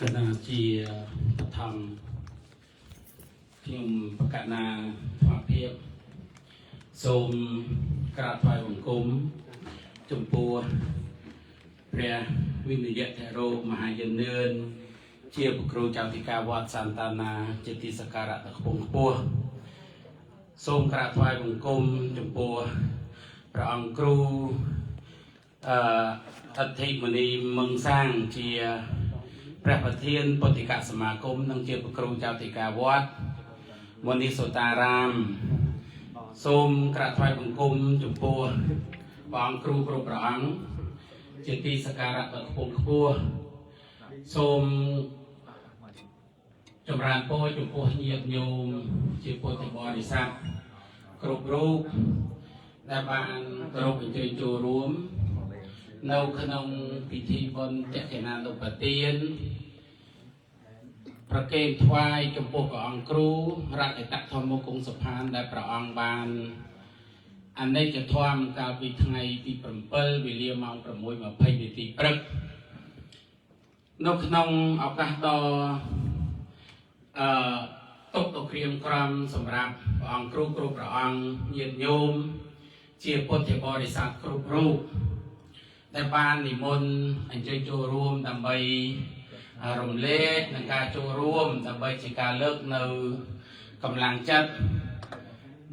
គណៈជាធម្មខ្ញុំប្រកាសណាធម៌ភាពសូមក្រាបថ្វាយបង្គំចំពោះព្រះវិនយធរោមហាយនឿនជាព្រះគ្រូចៅធិការវត្តសន្តានាជាទីសក្ការៈដ៏ខ្ពង់ខ្ពស់សូមក្រាបថ្វាយបង្គំចំពោះព្រះអង្គគ្រូអធិមនីមង្សាងជាព្រះប្រធានពុទ្ធិកសមាគមនិងជាព្រះគ្រូចៅធិការវត្តមនីសូតារាមសូមក្រាបថ្វាយបង្គំចំពោះព្រះអង្គគ្រូគ្រប់ព្រះអង្គជាទីសក្ការៈដ៏ខ្ពង់ខ្ពស់សូមចម្រើនពរចំពោះញាតិញោមជាពុទ្ធបរិស័ទគ្រប់រូបដែលបានគោរពអញ្ជើញចូលរួមនៅក្នុងពិធីបុណ្យតេជនានុបទានប្រគេនថ្វាយចំពោះព្រះអង្គគ្រូរតតធម្មគង់សុផានដែលព្រះអង្គបានអនេកធម៌កាលពីថ្ងៃទី7វេលាម៉ោង 6:20 នាទីព្រឹកនៅក្នុងឱកាសដ៏ទុកទៅក្រៀមក្រំសម្រាប់ព្រះអង្គគ្រូគ្រប់ព្រះអង្គញាតិញោមជាពុទ្ធបរិស័ទគ្រប់រូបដែលបាននិមន្តអញ្ជើញចូលរួមដើម្បីរំលែកនឹងការចូលរួមដើម្បីជាការលើកនៅកម្លាំងចិត្ត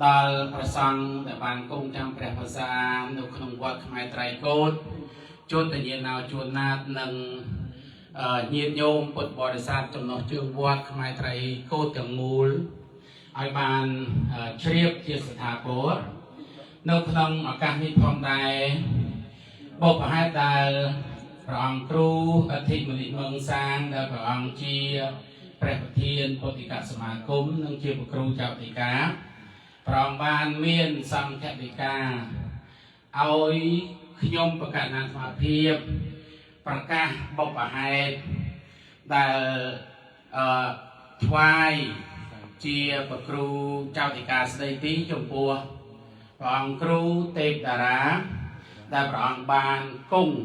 ដល់ព្រះសង្ឃដែលបានគង់ចាំព្រះប្រសានៅក្នុងវត្តខ្មែរត្រៃកោដ្ឋជួនតញ្ញាណោជួនណាតនិងញាតិញោមពុទ្ធបរិស័ទចំណុះជើងវត្តខ្មែរត្រៃកោដ្ឋទាំងមូលឲ្យបានជ្រាបជាស្ថាពរនៅក្នុងឱកាសនេះផងដែរបុព្វហេតុដែលព្រះអង្គគ្រូអធិមនីមង្សាងដែលព្រះអង្គជាព្រះប្រធានពុទ្ធិកសមាគមនិងជាព្រះគ្រូចៅធិការព្រះអង្គបានមានសង្ឃតិកាឲ្យខ្ញុំប្រកាសណាស្មារតីប្រកាសបុព្វហេតុដែលថ្វាយជាព្រះគ្រូចៅធិការស្ដីទីចំពោះព្រះអង្គគ្រូទេពតារាដែលព្រះអង្គបានគង់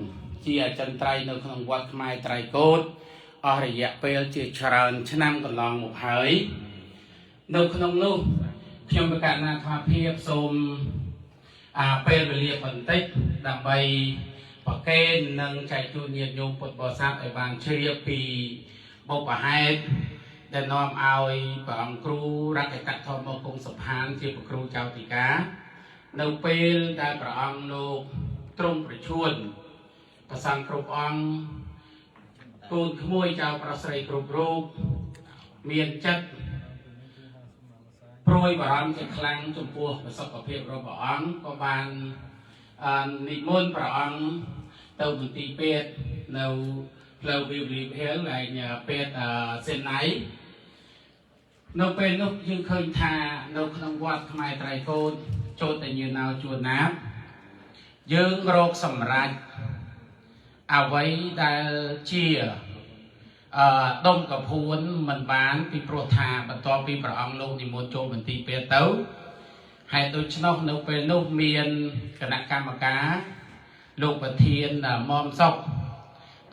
ជាអចិន្ត្រៃយ៍នៅក្នុងវត្តខ្មែរត្រៃកោដ្ឋអស់រយៈពេលជាច្រើនឆ្នាំកន្លងមកហើយនៅក្នុងនោះខ្ញុំប្រកាសណាថាភាពសូមពេលវេលាបន្តិចដើម្បីប្រកេននិងចែកជូនញាតិញោមពុទ្ធបរិស័ទឲ្យបានជ្រាបពីបុព្វហេតុដែលនាំឲ្យព្រះអង្គគ្រូរតតធម្មគង់សុផានជាព្រះគ្រូចៅធិការនៅពេលដែលព្រះអង្គលោកទ្រង់ប្រជញ្ញព្រះសង្ឃគ្រប់អង្គកូនក្មួយចៅប្រុសស្រីគ្រប់រូបមានចិត្តព្រួយបារម្ភជាខ្លាំងចំពោះសុខភាពរបស់ព្រះអង្គក៏បាននិមន្តព្រះអង្គទៅមន្ទីរពេទ្យនៅផ្លូវវិវលីភេលឯងពេទ្យសេណៃនៅពេលនោះយើងឃើញថានៅក្នុងវត្តខ្មែរត្រៃកោដ្ឋចូលតែញើណៅជួនណាតយើងរកសម្រេចអ្វីដែលជាដុំកពួនមិនបានពីព្រោះថាបន្ទាប់ពីព្រះអង្គលោកនិមន្តចូលមន្ទីរពេទ្យទៅហើយដូច្នោះនៅពេលនោះមានគណៈកម្មការលោកប្រធានមុំសុក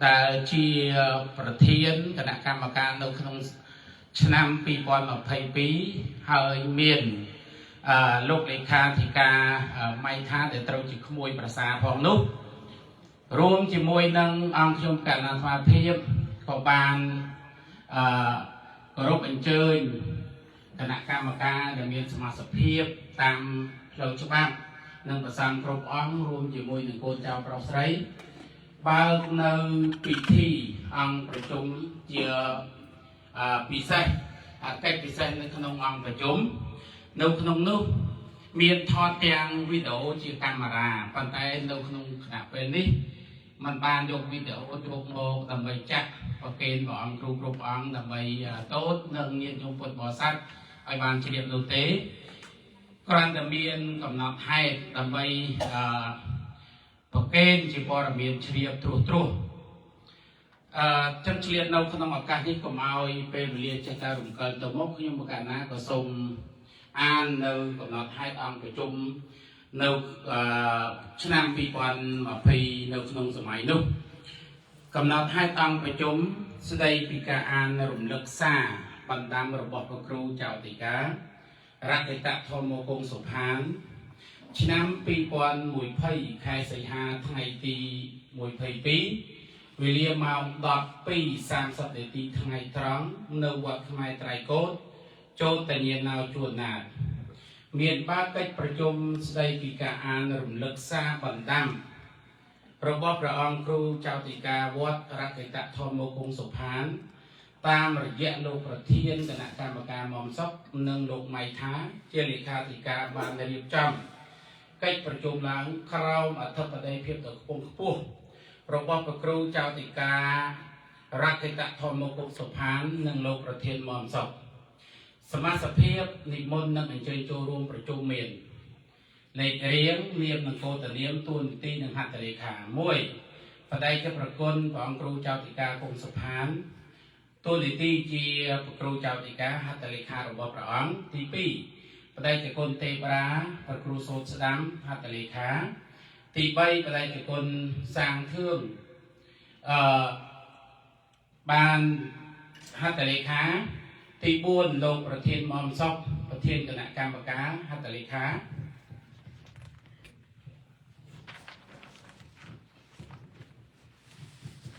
ដែលជាប្រធានគណៈកម្មការនៅក្នុងឆ្នាំ2022ហើយមានលោកលេខាធិការម៉ៃថាដែលត្រូវជាក្មួយប្រសាផងនោះរួមជាមួយនឹងអង្គខ្ញុំកណ្ដាលស្មារតីក៏បានគោរពអញ្ជើញគណៈកម្មការដែលមានសមាជិកភាពតាមផ្លូវច្បាប់និងប្រសងគ្រប់អង្គរួមជាមួយនឹងកូនចៅប្រុសស្រីបើកនៅពិធីអង្គប្រជុំជាពិសេសកិច្ចពិសេសនៅក្នុងអង្គប្រជុំនៅក្នុងនោះមានថតទាំងវីដេអូជាកាមេរ៉ាប៉ុន្តែនៅក្នុងខណៈពេលនេះมันបានយកវីដេអូចូលមកដើម្បីចាក់ប្រកេនព្រះអង្គគ្រូគ្រប់អង្គដើម្បីតូតនិងញាតិញោមពុទ្ធបរិស័ទឲ្យបានជ្រាបនោះទេគ្រាន់តែមានកំណត់ហេតុដើម្បីប្រកេនជាព័ត៌មានជ្រាបត្រួសត្រាសចឹងឆ្លៀតនៅក្នុងឱកាសនេះកុំឲ្យពេលវេលាចេះតែរំកិលទៅមកខ្ញុំប្រកាសណាក៏សូមអាននៅកំណត់ហេតុអង្គប្រជុំនៅឆ្នាំ2020នៅក្នុងសម័យនោះ กำหนดให้ตั้งประชุมแสดงปีการอ่านรำลึกซาบรรดามระบบครูเจ้าติการักตะทอมโมกงสุพานชนะปีปอนมวยไพ่ใครใส่หาไทยตีมวยไพ่ปีวิเลียมมาดอกปี30 นาทีไทยตรังเนวัดไทยไตรโกดโจตเนียนาวจวนนาดเมียนบ้านได้ประชุมแสดงปีการอ่านรำลึกซาบรรดามระบบพระองค์ครูเจ้าติกาวัดรักตะทอมโมกงสุพานตามระยะโลกประเทียนคณะกรรมการมอมซอกหนึ่งโลกไม้ท้าเจริญคาติกาบานเรียบจำใกล้ประชุมหลังคราวอัฐประเดี๋ยวเพียบตะปงปุ๊บระบบครูเจ้าติการักตะทอมโมกงสุพานหนึ่งโลกประเทียนมอมซอกสมาสเพียบนิมนต์นักเชิญโจรวมประชุมเมียนในเรียงเรียมนังโกตเรียมตุนตีนังหัตถเลขามวยประเดี๋ยวจะประกนของครูเจ้าติกากงสุพานตัวในตีจีครูเจ้าติกาหัตถเลขาระบบพระองค์ที่ปีประเดี๋ยวจะคนเตปราพระครูโสดสดัมหัตถเลขาที่ใบประเดี๋ยวจะคนสร้างเครื่องบานหัตถเลขาที่บุญลงประเทศมอมซอกประเทศคณะกรรมการหัตถเลขา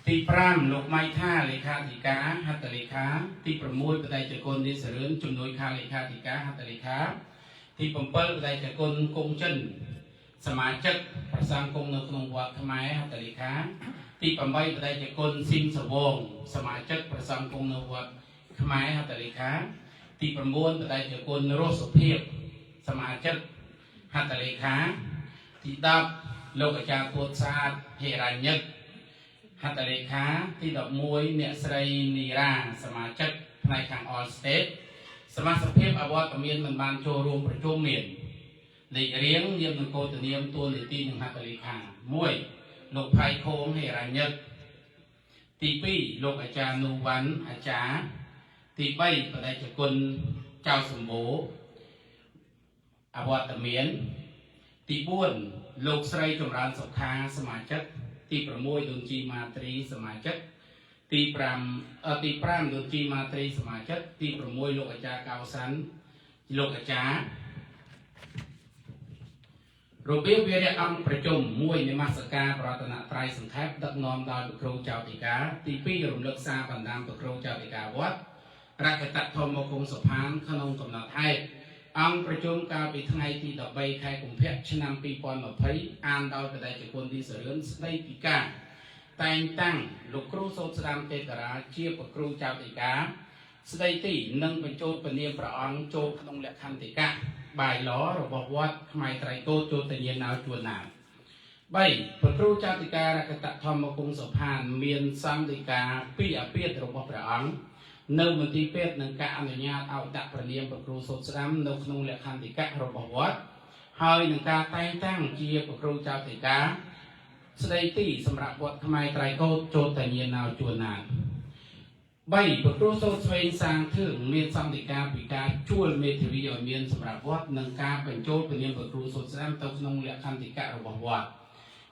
ที่พร่ำโลกไม้ท่าเลขาธิกาหัตถเลขาที่ประมวลประเดี๋ยวจะคนดิสเริญจุนโดยคาเลขาธิกาหัตถเลขาที่ปมเปิลประเดี๋ยวจะคนกงจันสมาชิกประสังกงนกนงวัดขมายหัตถเลขาที่ปมใบประเดี๋ยวจะคนซิมสวงสมาชิกประสังกงนกวัดขมายหัตถเลขาที่ประมวลประเดี๋ยวจะคนโรสเพียบสมาชิกหัตถเลขาที่ดับโลกอาจารย์ตัวศาสตร์เฮรัญญ์หัตถเลขาที่ดอกมวยเนสไรนีราสมาชิกในทางออลสเตทสมาชิกเพียบอวตารเมียนมันบานโชว์รวมประชุมเมียนในเรียงเยี่ยมนังโกตเนียมตัวในตีหนึ่งหัตถเลขามวยโลกภัยโค้งเฮรัญญ์ตีปีโลกอาจารย์นูวันอาจารย์ตีใบประเดี๋ยวจะคนเจ้าสมบูรณ์อวตารเมียนตีบ้วนโลกไสรจมรานสกาสมาชิกตีประมวยดนจีมาตรีสมาชิกตีปรามดนจีมาตรีสมาชิกตีประมวยโลกอาจารย์กาวสันโลกอาจารย์รูปเบี้ยเวียดอังประชุมมวยในมาสการปรัตนาไตรสังเขปดักนอมดาวบุคคลเจ้าติกาตีปีรวมเลือกซาบันดามบุคคลเจ้าติกาวัดรักตัดทอมโคงสุพานขนมกำนัดไทยอังประชุมการปีทั้งไงที่ดอกใบไข่กุมเพชรชนะปีปอนมาเพย์อ่านดาวกระไดจะคนที่เสริญได้ปีกาแต่งตั้งลูกครูโสดสดามเตตราเชียบกับครูเจ้าติกาสไดตีนั่งเป็นโจทย์เป็นเนียมประอังโจขนมเล็กคันติกาบ่ายล้อระบบวัดขมายไตรโตโจตเนียนนาวจวนนาวใบพระครูเจ้าติการักตัดทอมโคงสุพานเมียนซ้ำติกาปีอเปียตระบบประอังเนื้อมันตีเป็ดหนึ่งการอนุญาตเอาดักประเนียมพระครูโสดสดัมเนื้อขนมเล็กคันติการะบบวัดหอยหนึ่งการแต่งตั้งเชียบพระครูเจ้าติกาสไดตีสำหรับวัดขมายไตรโตโจตเนียนนาวจวนนาวใบพระครูโสดสเวงสร้างถึงเมียนซ้ำติกาปีกาช่วยเมธีวิญญาณเมียนสำหรับวัดหนึ่งการเป็นโจทย์ประเนียมพระครูโสดสดัมเนื้อขนมเล็กคันติการะบบวัด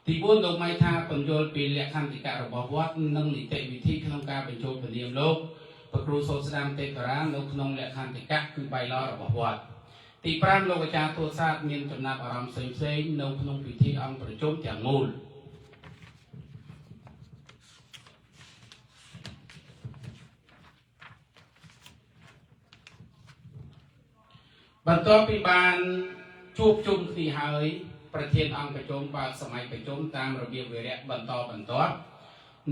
ที่บุญดอกไม้ท่าเป็นโจทย์ปีเล็กคันติการะบบวัดหนึ่งนิเตวิธีขนมการเป็นโจทย์ประเนียมโลกพระครูโสดสดัมเตตรานกนงและคันติกะคือใบล้อระบบวัดตีปรามโลกจารตัวศาสตร์มีจำนวนอารมณ์เซนนกนงพิธีองประชุมอย่างมูลบรรทบปีบานชูบจุ่มที่หายประเทศองประชุมปากสมัยประชุมตามระเบียบเวรบรรทบ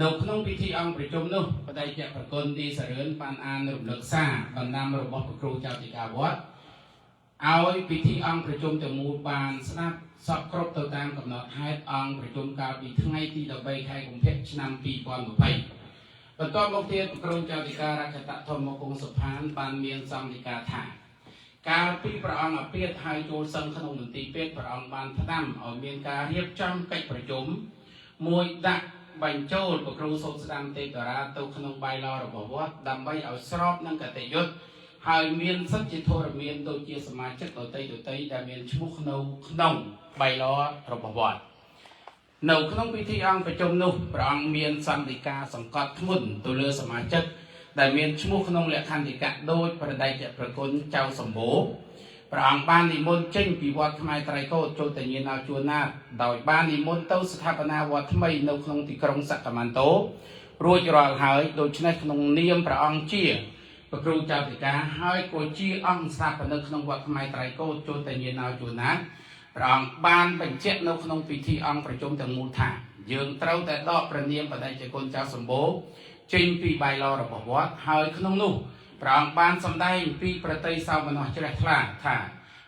นกนงพิธีองประชุมนุประเดี๋ยวจะประกนดีเสริญปานอ่านรุมเลิกซาบรรดามระบบครูเจ้าติกาวัดเอาพิธีองประชุมจะมูบานสนับสอบครบตัวตามกำหนดให้องประชุมการปีทั้งไงที่ดอกใบไข่กุมเพชรนำปีปอนมาไปบรรทบเทียนครูเจ้าติการักตะทอมโคงสุพานปานเมียนซัมติกาถาการปีประองอเปียไทยโจสังขนมตีเป็ดประองบานพดัมเอาเมียนการเรียบจำกิจประชุมมวยดักบรรโจทย์พระครูโสดสดัมเตตราตุขนมใบลอระบบวัดดำใบเอาสอบนั่งกติยุทธหายเมียนสัจจิโทรเมียนโดยเจียสมาชิกตัวเตยดำเมียนชุกขนมใบลอระบบวัด នៅក្នុងពិធីអង្គប្រជុំនោះព្រះអង្គមានសន្តិការសង្កត់ធ្ងន់ទៅលើសមាជិកដែលមានឈ្មោះក្នុងលក្ខន្តិកៈដោយប្រដេចប្រគុណចៅសម្បូរព្រះអង្គបាននិមន្តចេញពីវត្តខ្មែរត្រៃកោតចូលទៅញាណជួនណាតដោយបាននិមន្តទៅស្ថាបនាវត្តថ្មីនៅក្នុងទីក្រុងសក្កមន្តោរួចរាល់ហើយដូច្នេះក្នុងនាមព្រះអង្គជាព្រះគ្រូចៅតិកាហើយក៏ជាអង្គស្ថាបនិកក្នុងវត្តខ្មែរត្រៃកោតចូលទៅញាណជួនណាតព្រះអង្គបានបញ្ជាក់នៅក្នុងពិធីអង្គប្រជុំទាំងមូលថាយើងត្រូវតែដកព្រះនាមបដិជគុណចៅសម្បូរចេញពីបៃឡរបស់វត្តហើយក្នុងនោះព្រះអង្គបានសម្ដែងពីប្រតិសោមនស្សជ្រះថ្លាថា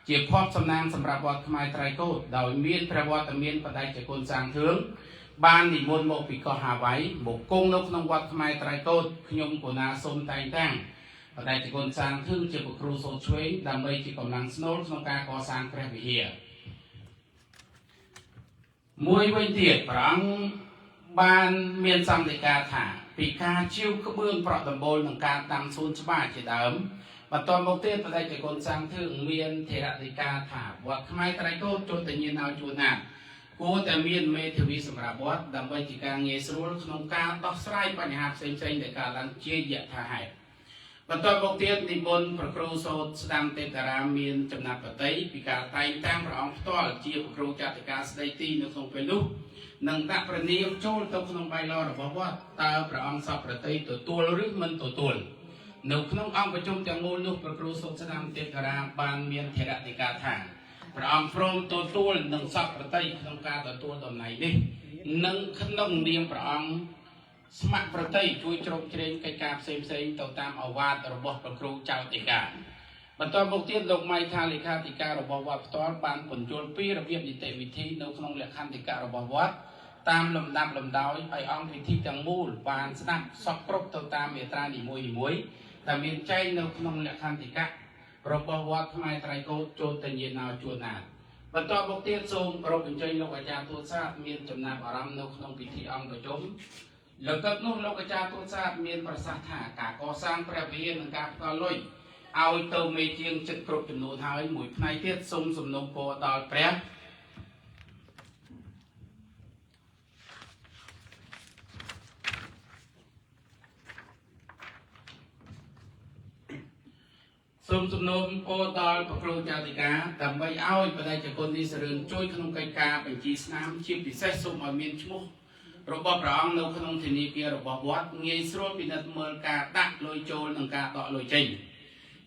ជាភ័ព្វសំណាងសម្រាប់វត្តខ្មែរត្រៃកោតដោយមានព្រះវត្តមានបដិជគុណសាងធឿងបាននិមន្តមកពីកោះហាវ៉ៃមកគង់នៅក្នុងវត្តខ្មែរត្រៃកោតខ្ញុំគណាសូមតែងតាំងបដិជគុណសាងធឿងជាព្រះគ្រូសូត្រឆ្វេងដើម្បីជាកម្លាំងស្នូលក្នុងការកសាងព្រះវិហារមួយវិញទៀតព្រះអង្គបានមានសន្និកាថាពីការជាវក្បឿងប្រក់ដំបូលនឹងការតាំងសួនច្បារជាដើមបន្ទាប់មកទៀតបដិជគុណសាងធឿងមានធរណីកាថាវត្តខ្មែរត្រៃកោតចូលទៅញាណឲ្យជួនណាតគួរតែមានមេធាវីសម្រាប់វត្តដើម្បីជាការងាយស្រួលក្នុងការដោះស្រាយបញ្ហាផ្សេងៗដែលកើតឡើងជាយថាហេតុបន្ទាប់មកទៀតនិមន្តព្រះគ្រូសូត្រស្ដាំទេតារាមានចំណាត់បតីពីការតែងតាំងព្រះអង្គផ្ទាល់ជាព្រះគ្រូចតិកាស្ដីទីនៅក្នុងពេលនោះនឹងដាក់ព្រះនាមចូលទៅក្នុងបៃឡរបស់វត្តតើព្រះអង្គសពប្រតិទទួលឬមិនទទួលនៅក្នុងអង្គប្រជុំទាំងមូលនោះព្រះគ្រូសូត្រស្ដាំទេតារាបានមានធរណីកាថាព្រះអង្គព្រមទទួលនឹងសពប្រតិក្នុងការទទួលតំណែងនេះនិងក្នុងនាមព្រះអង្គស្ម័គ្រប្រតិជួយជ្រោមជ្រែងកិច្ចការផ្សេងៗទៅតាមអាវាតរបស់ព្រះគ្រូចៅតិកាបន្ទាប់មកទៀតលោកម៉ៃថាលេខាធិការរបស់វត្តផ្ទាល់បានពន្យល់ពីរបៀបនីតិវិធីនៅក្នុងលក្ខន្តិកៈរបស់វត្តតាមលំដាប់លំដោយឲ្យអង្គពិធីទាំងមូលបានស្ដាប់សពគ្រប់ទៅតាមមាត្រានីមួយៗដែលមានចែងនៅក្នុងលក្ខន្តិកៈរបស់វត្តខ្មែរត្រៃកោតចូលទៅញាណជួនណាតបន្ទាប់មកទៀតសូមគោរពអញ្ជើញលោកអាចារ្យទូតសាស្ត្រមានចំណាប់អារម្មណ៍នៅក្នុងពិធីអង្គប្រជុំលើកទឹកនោះលោកអាចារ្យទូតសាស្ត្រមានប្រសាសន៍ថាការកសាងព្រះវិហារនិងការផ្ដល់លុយឲ្យទៅមេជាងចិត្តគ្រប់ចំនួនហើយមួយផ្នែកទៀតសូមសំណូមពរដល់ព្រះសូមសំណូមពរដល់ព្រះគ្រូចៅតិកាដើម្បីឲ្យបដិជគុណនេះសរឿនជួយក្នុងកិច្ចការបញ្ជីស្នាមជាពិសេសសូមឲ្យមានឈ្មោះរបស់ព្រះអង្គនៅក្នុងធនាគាររបស់វត្តងាយស្រួលពិនិត្យមើលការដាក់លុយចូលនិងការដកលុយចេញ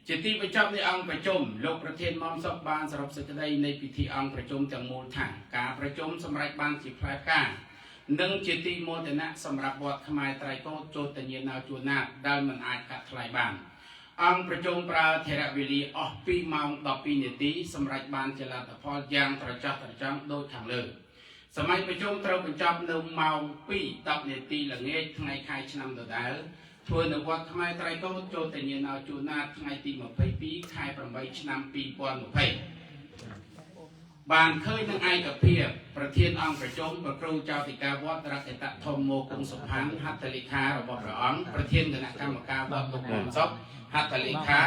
ជាទីបញ្ចប់នៃអង្គប្រជុំលោកប្រធានមុំសុខបានសរុបសេចក្តីនៃពិធីអង្គប្រជុំទាំងមូលថាការប្រជុំសម្រេចបានជាផ្លែផ្កានិងជាទីមោទនៈសម្រាប់វត្តខ្មែរត្រៃកោតចូលទៅញាណជួនណាតដែលមិនអាចកាត់ថ្លៃបានអង្គប្រជុំប្រើធរវេលាអស់2ម៉ោង12នាទីសម្រាប់បានជាលទ្ធផលយ៉ាងត្រចះត្រចង់ដូចខាងលើសម័យប្រជុំត្រូវបញ្ចប់នៅម៉ោង2:10នាទីល្ងាចថ្ងៃខែឆ្នាំដដែលធ្វើនៅវត្តខ្មែរត្រៃកោតចូលទៅញាណជួនណាតថ្ងៃទី22ខែ8ឆ្នាំ2020បានឃើញនឹងឯកភាពប្រធានអង្គប្រជុំព្រះគ្រូចៅតិកាវត្តរកតធម្មគង់សុផាន់ហត្ថលេខារបស់ព្រះអង្គប្រធានគណៈកម្មការវត្តលោកមុំសុខហត្ថលេខា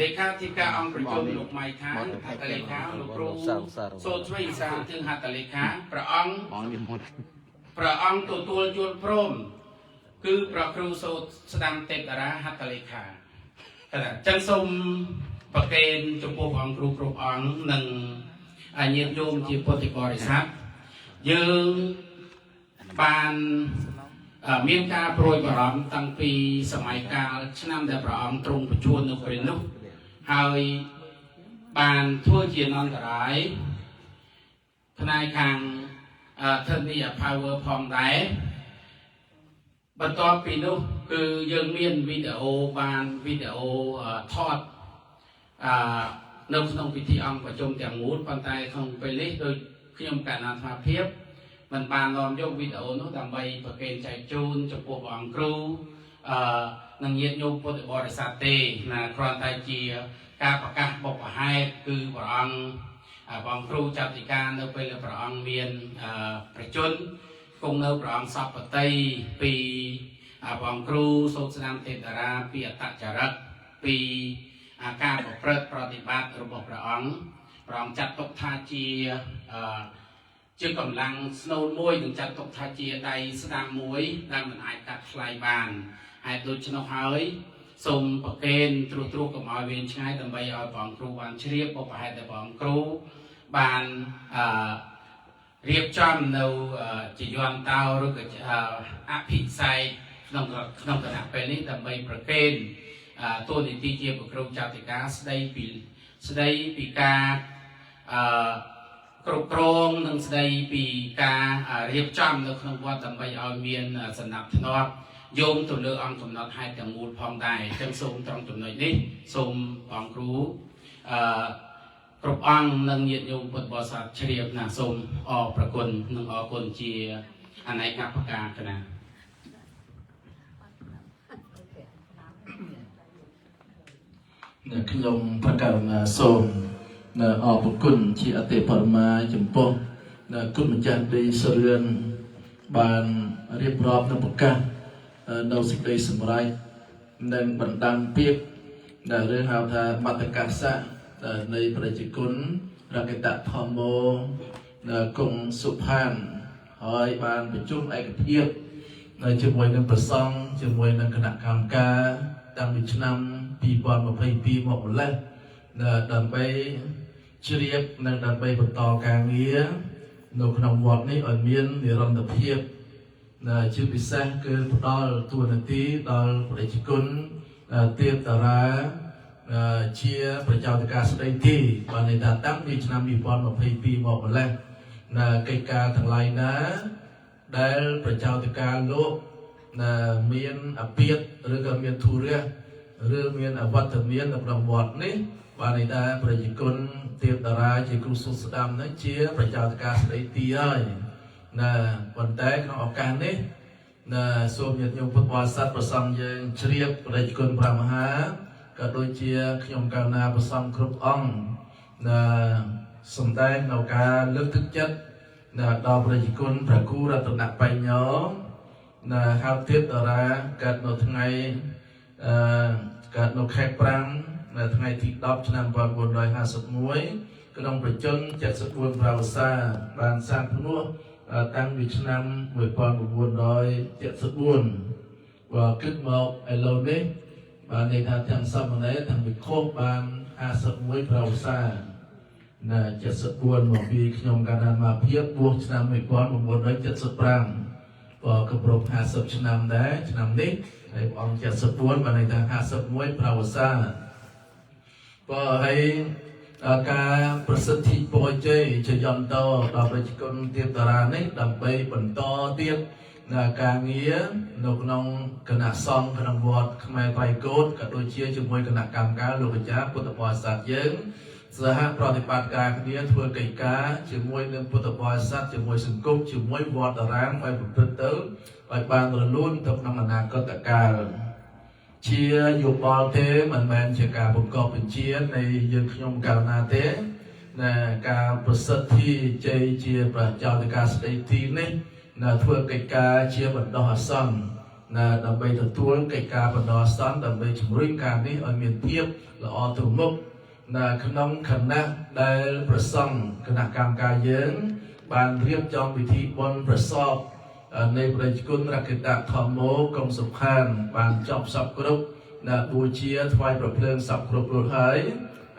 លេខាធិការអង្គប្រជុំលោកម៉ៃថាហត្ថលេខាលោកគ្រូសូត្រឆ្វេងសាងទិងហត្ថលេខាព្រះអង្គទទួលយល់ព្រមគឺព្រះគ្រូសូត្រស្ដាំទេពតារាហត្ថលេខាអញ្ចឹងសូមប្រកេនចំពោះព្រះអង្គគ្រូគ្រប់អង្គនិងញាតិញោមជាពុទ្ធបរិស័ទយើងបានមានការប្រួយបារម្ភតាំងពីសម័យកាលឆ្នាំដែលព្រះអង្គទ្រង់បញ្ជូននៅពេលនោះហើយបានធ្វើជាអន្តរាយផ្នែកខាងធនធាន power ផងដែរបន្ទាប់ពីនោះគឺយើងមានវីដេអូថតនៅក្នុងពិធីអង្គប្រជុំទាំងមូលប៉ុន្តែក្នុងពេលនេះដូចខ្ញុំកណ្ដាលអាភិបមិនបាននាំយកវីដេអូនោះដើម្បីប្រកេនចែកជូនចំពោះព្រះអង្គគ្រូនិងញាតិញោមពុទ្ធបរិស័ទទេណាគ្រាន់តែជាការប្រកាសបុព្វហេតុគឺព្រះអង្គគ្រូចៅតិកានៅពេលព្រះអង្គមានប្រជជនគង់នៅព្រះអង្គសពតិពីព្រះអង្គគ្រូសូត្រស្នាមទេពតារាពីអត្តចរិតពីការប្រព្រឹត្តប្រតិបត្តិរបស់ព្រះអង្គចាត់ទុកថាជា ជាកម្លាំងស្នូលមួយនឹងចាត់ទុកថាជាដៃស្ដាំមួយដែលមិនអាចកាត់ថ្លៃបានហើយដូច្នោះហើយសូមប្រកេនត្រួសត្រាសកុំឲ្យវែងឆ្ងាយដើម្បីឲ្យបងគ្រូបានជ្រាបបបហេតុដែលបងគ្រូបានរៀបចំនៅជាយន្តតោឬក៏អភិសេកក្នុងគណៈពេលនេះដើម្បីប្រកេនតួនាទីជាព្រះគ្រូចៅតិកាស្ដីពីការគ្រប់គ្រងនិងស្ដីពីការរៀបចំនៅក្នុងវត្តដើម្បីឲ្យមានសណ្ដាប់ធ្នាប់យោងទៅលើអង្គកំណត់ហេតុទាំងមូលផងដែរអញ្ចឹងសូមត្រង់ចំណុចនេះសូមបងគ្រូគ្រប់អង្គនិងញាតិញោមពុទ្ធបរិស័ទជ្រាបណាសូមអរប្រគុណនិងអរគុណជាអនេកប្រការកណាខ្ញុំប្រកាសណាសូមអរគុណជាអតិបរមាចំពោះគុណម្ចាស់ដីសរឿនបានរៀបរាប់និងប្រកាសនៅសេចក្តីសម្រេចនិងបណ្ដាំពាក្យដែលរឿងហៅថាមតកសៈនៃប្រជាគុណរកតធម្មោគង់សុផានហើយបានប្រជុំឯកភាពជាមួយនឹងព្រះសង្ឃជាមួយនឹងគណៈកម្មការតាំងពីឆ្នាំ2022មកម្លេះដើម្បីជ្រាបនិងដើម្បីបន្តការងារនៅក្នុងវត្តនេះឲ្យមាននិរន្តរភាពជាពិសេសគឺផ្ដល់តួនាទីដល់ប្រជាជនទេពតារាជាប្រជាធិការស្ដីទីបានន័យថាតាំងពីឆ្នាំ2022មកម្លេះកិច្ចការទាំងឡាយណាដែលប្រជាធិការលោកមានអពាធឬក៏មានធុរៈឬមានអវត្តមាននៅក្នុងវត្តនេះបានន័យថាប្រជាជនទេពតារាជាគ្រូសុស្ដាំនេះជាប្រជាធិការស្ដីទីហើយប៉ុន្តែក្នុងឱកាសនេះសូមញាតិញោមពុទ្ធបរិស័ទប្រសង់យើងជ្រាបប្រជាជនព្រះមហាក៏ដូចជាខ្ញុំកណ្ណាប្រសង់គ្រប់អង្គសម្ដែងនៅការលើកទឹកចិត្តដល់ប្រជាជនព្រះគូរតនបញ្ញោហៅទេពតារាកើតនៅថ្ងៃកើតនៅខែ5នៅថ្ងៃទី10ឆ្នាំ1951ក្នុងប្រជជន74ប្រវត្តិសាស្ត្របានសាងភ្នោះតាំងពីឆ្នាំ1974បើគិតមកឥឡូវនេះបានន័យថាទាំងសាមណេរទាំងវិខុបាន51ប្រវត្តិសាស្ត្រ74មកពីខ្ញុំកណ្ដាលមកភាពបួសឆ្នាំ1975ក៏គ្រប់រំ50ឆ្នាំដែរឆ្នាំនេះហើយព្រះអង្គ74បានន័យថា51ប្រវត្តិសាស្ត្រក៏ហើយការប្រសិទ្ធិពរជ័យជាយន្តតដល់ប្រជាជនទេពតារានេះដើម្បីបន្តទៀតការងារនៅក្នុងគណៈសង្ឃក្នុងវត្តខ្មែរត្រៃកោដ្ឋក៏ដូចជាជាមួយគណៈកម្មការលោកអាចារ្យពុទ្ធបរិស័ទយើងសហប្រតិបត្តិការគ្នាធ្វើកិច្ចការជាមួយនឹងពុទ្ធបរិស័ទជាមួយសង្គមជាមួយវត្តអារាមឲ្យប្រព្រឹត្តទៅឲ្យបានរលូនទៅក្នុងអនាគតកាលជាយោបល់ទេមិនមែនជាការបង្កប់បញ្ជានៃយើងខ្ញុំកាលណាទេការប្រសិទ្ធិជ័យជាប្រជាធិការស្ដីទីនេះធ្វើកិច្ចការជាបណ្ដោះអាសន្នដើម្បីទទួលកិច្ចការបណ្ដោះអាសន្នដើម្បីជំរុញការនេះឲ្យមានភាពល្អទៅមុខក្នុងគណៈដែលប្រសង់គណៈកម្មការយើងបានរៀបចំពិធីបុណ្យប្រសពនៃប្រជាជនរកតធម្មោកុំសុផានបានចប់សពគ្រប់បូជាថ្វាយប្រភ្លើងសពគ្រប់រួចហើយ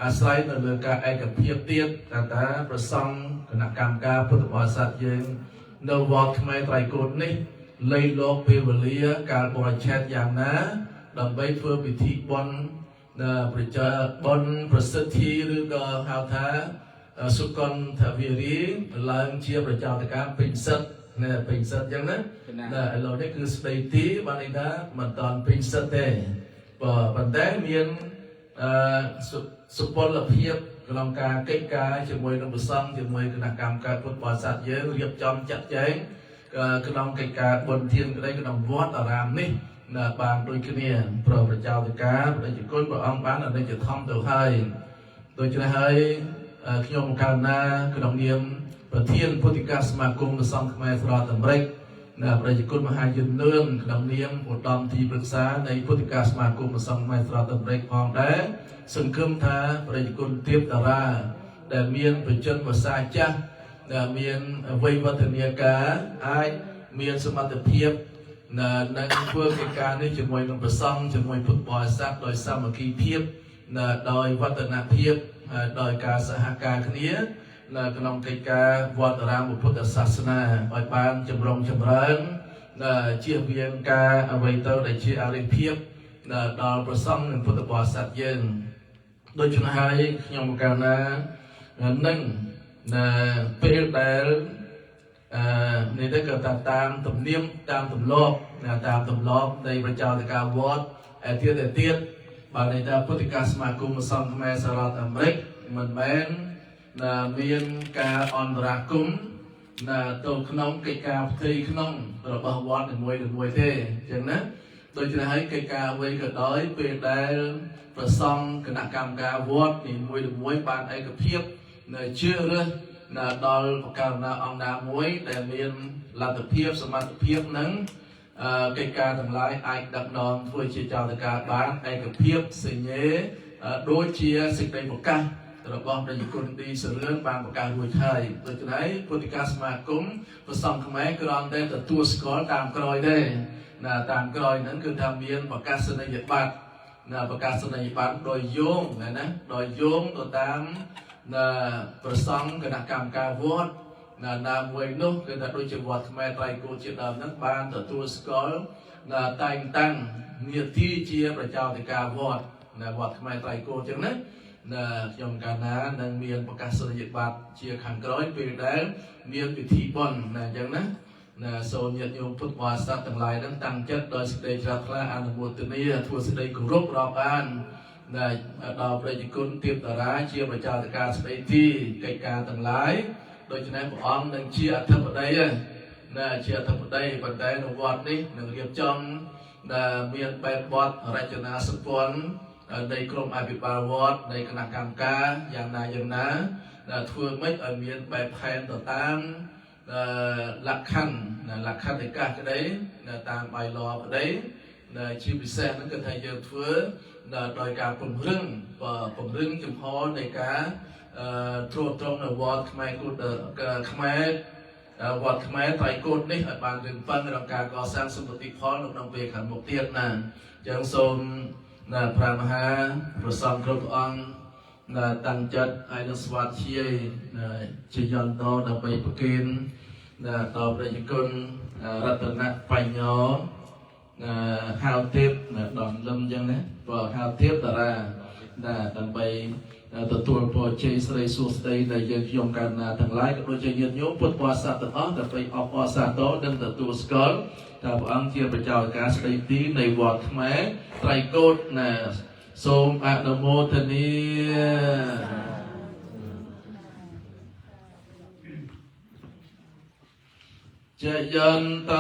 អាស្រ័យនៅលើការឯកភាពទៀតថាប្រសង់គណៈកម្មការពុទ្ធបរិស័ទយើងនៅវត្តខ្មែរត្រៃកោដ្ឋនេះលៃលោកពេលវេលាកាលបរិច្ឆេទយ៉ាងណាដើម្បីធ្វើពិធីបុណ្យប្រជាបុណ្យប្រសិទ្ធិឬក៏ហៅថាសុគន្ធវិរីឡើងជាប្រជាធិការពេញសិទ្ធពេញសិទ្ធអញ្ចឹងណាឥឡូវនេះគឺស្ដីទីបានន័យថាមិនតាន់ពេញសិទ្ធទេប៉ុន្តែមានសុពលភាពក្នុងការកិច្ចការជាមួយនឹងប្រសង់ជាមួយគណៈកម្មការពុទ្ធបរិស័ទយើងរៀបចំចាត់ចែងក្នុងកិច្ចការបុណ្យទានក្តីក្នុងវត្តអារាមនេះបានដូចគ្នាប្រជាធិការប្រជាជនព្រះអង្គបានអនុញ្ញាតធំទៅហើយដូច្នេះហើយខ្ញុំកាលណាក្នុងនាមប្រធានពុទ្ធិកាសមាគមព្រះសង្ឃខ្មែរស្រុកអាមេរិកប្រជាជនមហាយននឿនក្នុងនាមឧត្តមទីប្រឹក្សានៃពុទ្ធិកាសមាគមព្រះសង្ឃខ្មែរស្រុកអាមេរិកផងដែរសង្ឃឹមថាប្រជាជនទេពតារាដែលមានបច្ចុប្បន្នភាសាចាស់ មានវ័យវឌ្ឍនាការអាចមានសមត្ថភាពនឹងធ្វើកិច្ចការនេះជាមួយនឹងព្រះសង្ឃជាមួយពុទ្ធបរិស័ទដោយសាមគ្គីភាពដោយវឌ្ឍនភាពដោយការសហការគ្នានៅក្នុងកិច្ចការវត្តអារាមពុទ្ធសាសនាឲ្យបានចម្រុងចម្រើនជៀសវាងការអ្វីទៅដែលជាអរិយភាពដល់ព្រះសង្ឃនិងពុទ្ធបរិស័ទយើងដូច្នេះហើយខ្ញុំកាលណានឹងពេលដែលនេះទៅក៏តាមទំនៀមតាមទម្លាប់នៃប្រជាចការវត្តទៀតបាទន័យថាពុទ្ធិកាសមាគមសង្ឃខ្មែរសហរដ្ឋអាមេរិកមិនមែនមានការអន្តរាគមន៍ទៅក្នុងកិច្ចការផ្ទៃក្នុងរបស់វត្តនីមួយទេអញ្ចឹងណាដូច្នេះហើយកិច្ចការអ្វីក៏ដោយពេលដែលប្រសង់គណៈកម្មការវត្តនីមួយបានឯកភាពជឿរើសដល់បកករណាអង្គណាមួយដែលមានលទ្ធភាពសមត្ថភាពនឹងកិច្ចការទាំងឡាយអាចដឹកនាំធ្វើជាចោទការបានឯកភាពសញ្ញេដូចជាសេចក្តីប្រកាសរបស់ព្រះគុណឌីសរឿនបានប្រកាសរួចហើយដូច្នេះពុទ្ធិកាសមាគមព្រះសង្ឃខ្មែរគ្រាន់តែទទួលស្គាល់តាមក្រោយទេតាមក្រោយហ្នឹងគឺថាមានប្រកាសនីយបត្រប្រកាសនីយបត្រដោយយោងដោយយោងទៅតាមព្រះសង្ឃគណៈកម្មការវត្តណាមួយនោះគឺថាដូចជាវត្តខ្មែរត្រៃគោជាដើមហ្នឹងបានទទួលស្គាល់តែងតាំងនាទីជាប្រជាធិការវត្តវត្តខ្មែរត្រៃគោចឹងណាខ្ញុំកាលណានឹងមានប្រកាសនីយបត្រជាខាងក្រោយពេលដែលមានពិធីបុណ្យអញ្ចឹងណាសូមញាតិញោមពុទ្ធបរិស័ទទាំងឡាយនឹងតាំងចិត្តដោយសេចក្តីជ្រះថ្លាអនុមោទនាធ្វើសេចក្តីគោរពរាប់អានដល់ព្រះគុណទេពតារាជាប្រជាធិការស្ដីទីកិច្ចការទាំងឡាយដូច្នេះព្រះអង្គនឹងជាអធិបតីជាអធិបតីប៉ុន្តែនៅវត្តនេះនឹងរៀបចំមានបែបបទរចនាសម្ព័ន្ធនៃក្រុមអភិបាលវត្តនៃគណៈកម្មការយ៉ាងណាធ្វើម៉េចឲ្យមានបែបផែនទៅតាមលក្ខខណ្ឌឯកក្តីតាមបៃលរក្តីជាពិសេសហ្នឹងគឺថាយើងធ្វើដោយការពង្រឹងចំហនៃការត្រួតត្រងនៅវត្តខ្មែរគុណខ្មែរវត្តខ្មែរត្រៃកូដនេះឲ្យបានរឹងប៉ឹងក្នុងការកសាងសន្តិភាពផលនៅក្នុងពេលខាងមុខទៀតណាអញ្ចឹងសូមព្រះមហាព្រះសង្ឃគ្រប់អង្គតាំងចិត្តឲ្យនឹងស្វាធ្យាយជាយន្តដើម្បីប្រគិនដល់ព្រះគុណរតនបញ្ញោហៅទេពដំលឹមអញ្ចឹងណាបើហៅទេពតារាដើម្បីទទួលពរជ័យស្រីសួស្តីដែលយើងខ្ញុំកាលណាទាំងឡាយក៏ដូចជាញាតិញោមពុទ្ធបរិស័ទទាំងអស់ដើម្បីអបអរសាទរនិងទទួលស្គាល់ថាព្រះអង្គជាប្រជាចការស្ដីទីនៃវត្តខ្មែរត្រៃកូដសូមអនុមោទនាចយន្ត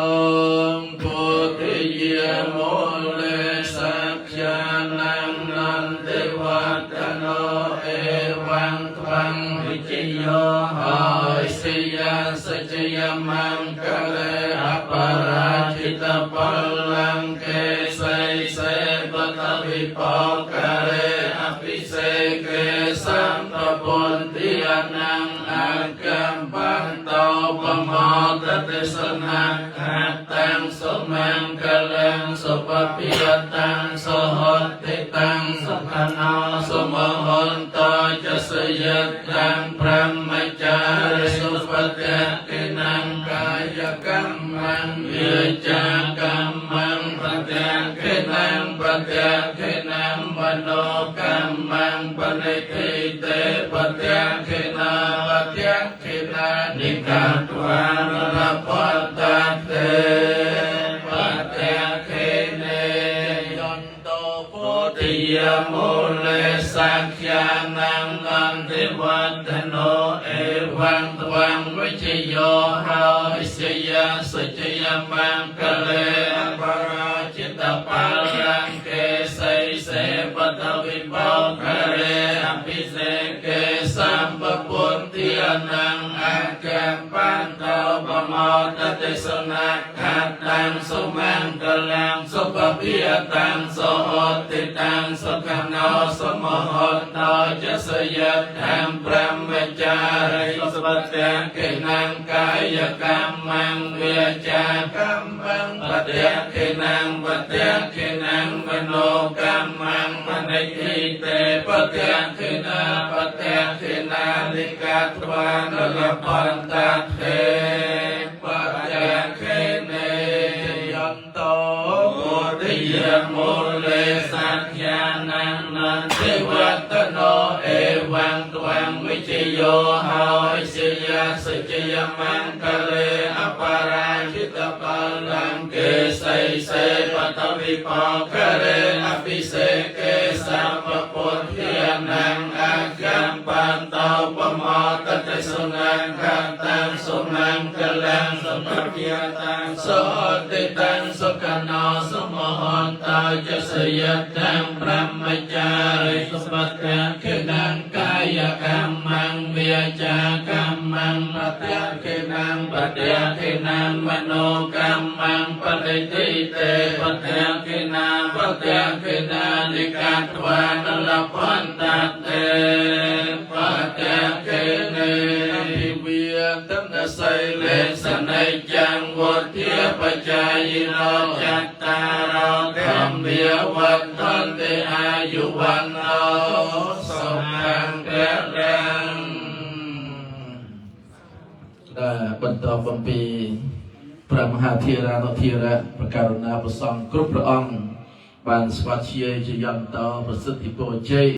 ងពុទ្ធិយាមូលេសក្យានំនន្តិវត្តណោអេវង្ខ្វង្វិជយោហើយសិយាសច្ចយមង្គលេអបរាជិតពលង្កេសៃសេបតវិបករេអភិសេកេសម្បពុន្តិអនំអកម្មបន្តោបមតទេសនាខាតាំងសុមង្គលំសុបពិយតាំងសុហតិតាំងសុខណោសុមហន្តចសយតាំងព្រមចារិសុបតេកិនំកាយកម្មំយាចាកម្មំប្រតិកិនំប្រតិកិនំមនោកម្មំបនិតិតេប្រតិកិនាវតិកិនានិកាទវារពតតេបតេកិនេយន្តោពុទ្ធិយមូលេសក្យានំនន្តិវត្តណោអេវង្ខ្វង្វិជយោហើយសិយាសច្ចយមង្គលេអបរាជិតពលង្កេសៃសេបតវិបករេអភិសេកេសម្បពុន្តិអនំអកម្មបន្តោបម มอตติสนาขัดตังสุมังกลังสุปปิยตังโสติตังสุขันโนสมโหตจะสยธัมพระมจาริสุปเตกินังกายกรรมังเวจากรรมังปเตกินังปเตกินังมโนกรรมังมณิทิเตปเตกินาปเตกินาลิกัตวานลปันตเทปเตกิเนยันโตโมทิยโมเลสัจญานังนันทิวัตโนเอวังตวังวิจโยหาวิสยาสจยมังคะเลอปาราชิตปัลลังเกไสเสปตวิปคะเลอภิเสเกสัมปปุถยานังอาคัมปันโตปมอตติสุนังขันตังสุมังคลังสุปปิยตังโสติตังสุขโนสมโหตจะสยตังพระมจาริสุปเตกินังกายกรรมังเวียจากรรมังปเตกินังปเตกินังมโนกรรมังปฏิทิเตปเตกินาปเตกินานิกัตวานลพันตเตปเตกิเนภิเวียตันไสเลสนัยจังวุฒิปจายโนจัตตารธรรมเบียวันทันติอายุวันโนสุขังพลังបន្តបំពីព្រះមហាធិរានុធិរៈប្រកាសណាប្រសងគ្រប់ព្រះអង្គបានស្វាធ្យាយជាយន្តោប្រសិទ្ធិពរជ័យ